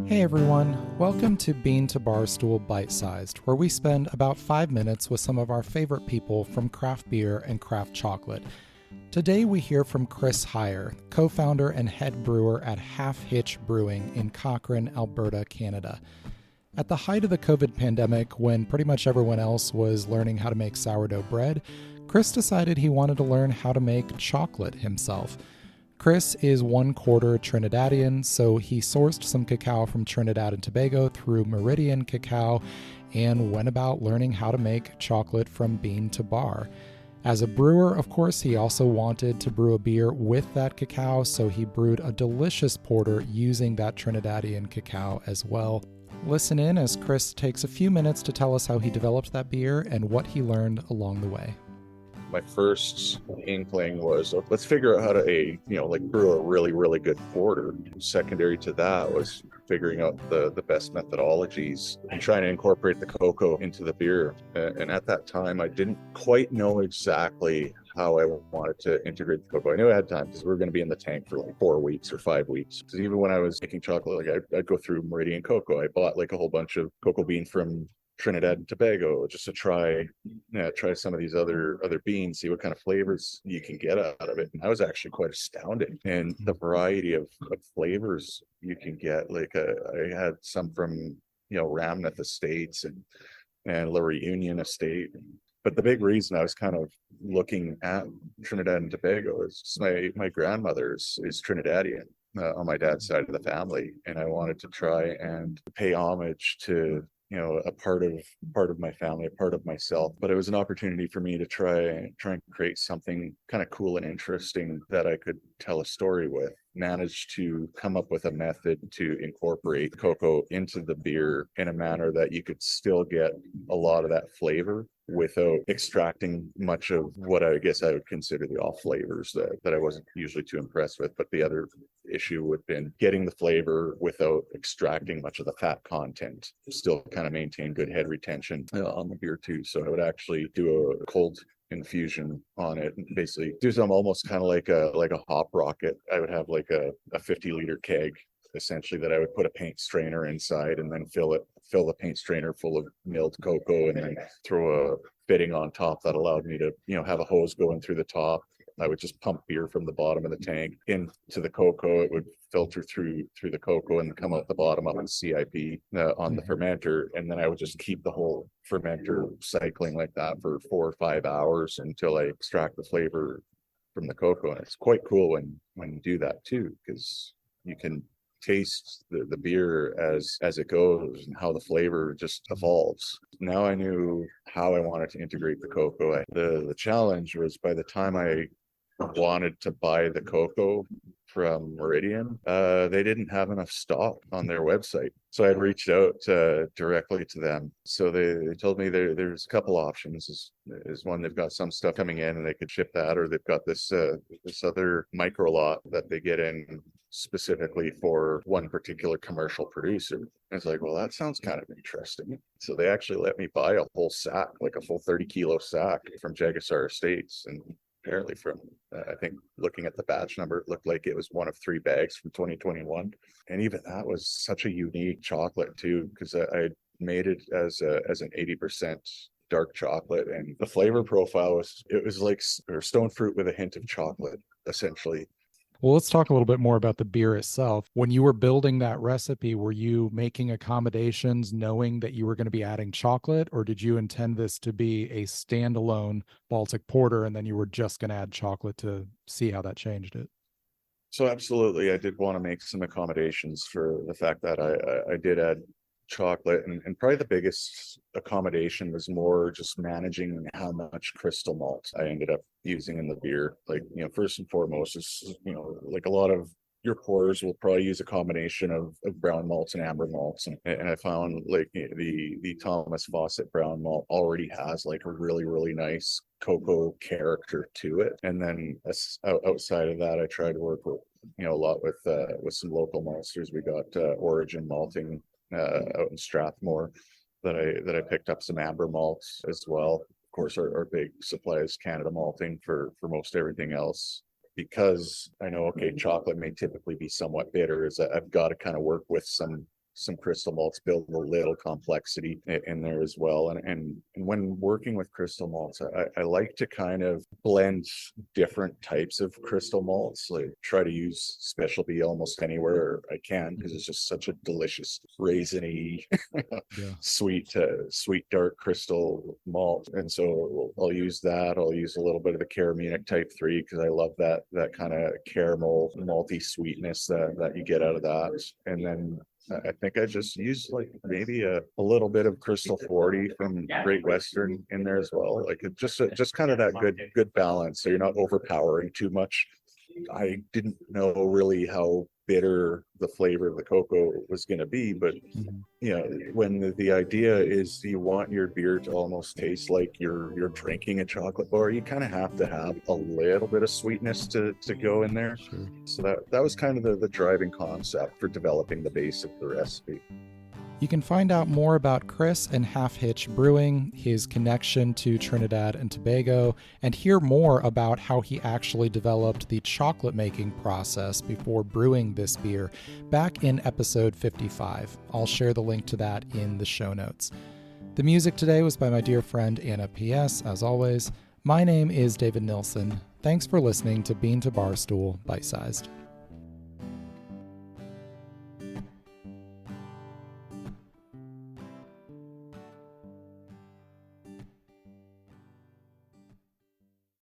Hey everyone, welcome to Bean to Barstool Bite-Sized, where we spend about 5 minutes with some of our favorite people from craft beer and craft chocolate. Today we hear from Chris Heier, co-founder and head brewer at Hitch Brewing in Cochrane, Alberta, Canada. At the height of the COVID pandemic, when pretty much everyone else was learning how to make sourdough bread, Chris decided he wanted to learn how to make chocolate himself. Chris is 1/4 Trinidadian, so he sourced some cacao from Trinidad and Tobago through Meridian Cacao and went about learning how to make chocolate from bean to bar. As a brewer, of course, he also wanted to brew a beer with that cacao, so he brewed a delicious porter using that Trinidadian cacao as well. Listen in as Chris takes a few minutes to tell us how he developed that beer and what he learned along the way. My first inkling was, let's figure out how to, brew a really, really good porter. Secondary to that was figuring out the best methodologies and trying to incorporate the cocoa into the beer. And at that time, I didn't quite know exactly how I wanted to integrate the cocoa. I knew I had time because we were going to be in the tank for like 4 weeks or 5 weeks. Because even when I was making chocolate, I'd go through Meridian Cocoa. I bought like a whole bunch of cocoa bean from Trinidad and Tobago just to try some of these other beans, see what kind of flavors you can get out of it. And I was actually quite astounded, and the variety of flavors you can get. I had some from Ramneth Estates and La Reunion Estate. But the big reason I was kind of looking at Trinidad and Tobago is my grandmother is Trinidadian on my dad's side of the family, and I wanted to try and pay homage to a part of my family, a part of myself. But it was an opportunity for me to try and create something kind of cool and interesting that I could tell a story with. Managed to come up with a method to incorporate cocoa into the beer in a manner that you could still get a lot of that flavor without extracting much of what I guess I would consider the off flavors that I wasn't usually too impressed with. But the other issue would have been getting the flavor without extracting much of the fat content, still kind of maintain good head retention on the beer too. So I would actually do a cold infusion on it and basically do something almost kind of like a hop rocket. I would have like a 50-liter keg essentially that I would put a paint strainer inside and then fill the paint strainer full of milled cocoa and then throw a fitting on top that allowed me to have a hose going through the top. I would just pump beer from the bottom of the tank into the cocoa. It would filter through the cocoa and come out the bottom up in CIP on the fermenter. And then I would just keep the whole fermenter cycling like that for 4 or 5 hours until I extract the flavor from the cocoa. And it's quite cool when you do that too, because you can taste the beer as it goes and how the flavor just evolves. Now I knew how I wanted to integrate the cocoa. The challenge was by the time I wanted to buy the cocoa from Meridian, they didn't have enough stock on their website. So I had reached out directly to them. So they told me there's a couple options. Is one, they've got some stuff coming in and they could ship that, or they've got this other micro lot that they get in specifically for one particular commercial producer. I was like, well, that sounds kind of interesting. So they actually let me buy a whole sack, like a full 30-kilo sack from Jagasar Estates. And apparently from, I think looking at the batch number, it looked like it was one of 3 bags from 2021. And even that was such a unique chocolate too, because I made it as an 80% dark chocolate, and the flavor profile was like stone fruit with a hint of chocolate, essentially. Well, let's talk a little bit more about the beer itself. When you were building that recipe, were you making accommodations knowing that you were going to be adding chocolate, or did you intend this to be a standalone Baltic porter and then you were just going to add chocolate to see how that changed it? So absolutely, I did want to make some accommodations for the fact that I did add chocolate, and probably the biggest accommodation was more just managing how much crystal malt I ended up using in the beer. First and foremost is, like a lot of your pourers will probably use a combination of brown malts and amber malts, and I found like the Thomas Fawcett brown malt already has like a really, really nice cocoa character to it. And then outside of that, I tried to work with a lot with some local maltsters. We got Origin Malting out in Strathmore that I picked up some amber malts as well. Of course, our big supply is Canada Malting for most everything else. Because I know, okay, chocolate may typically be somewhat bitter, is that I've got to kind of work with some some crystal malts, build a little complexity in there as well. And when working with crystal malts, I like to kind of blend different types of crystal malts, like try to use specialty almost anywhere I can, because it's just such a delicious raisiny, Yeah. sweet dark crystal malt. And so I'll use that. I'll use a little bit of the Caramenic Type 3 because I love that kind of caramel malty sweetness that you get out of that. And then I think I just used like maybe a little bit of Crystal 40 from Great Western in there as well. Like it just kind of that good balance, so you're not overpowering too much. I didn't know really how bitter the flavor of the cocoa was going to be, but you know, when the idea is you want your beer to almost taste like you're drinking a chocolate bar, you kind of have to have a little bit of sweetness to go in there. Sure. So that was kind of the driving concept for developing the base of the recipe. You can find out more about Chris and Half Hitch Brewing, his connection to Trinidad and Tobago, and hear more about how he actually developed the chocolate making process before brewing this beer back in episode 55. I'll share the link to that in the show notes. The music today was by my dear friend Anna P.S., as always. My name is David Nilsson. Thanks for listening to Bean to Barstool Bite-Sized.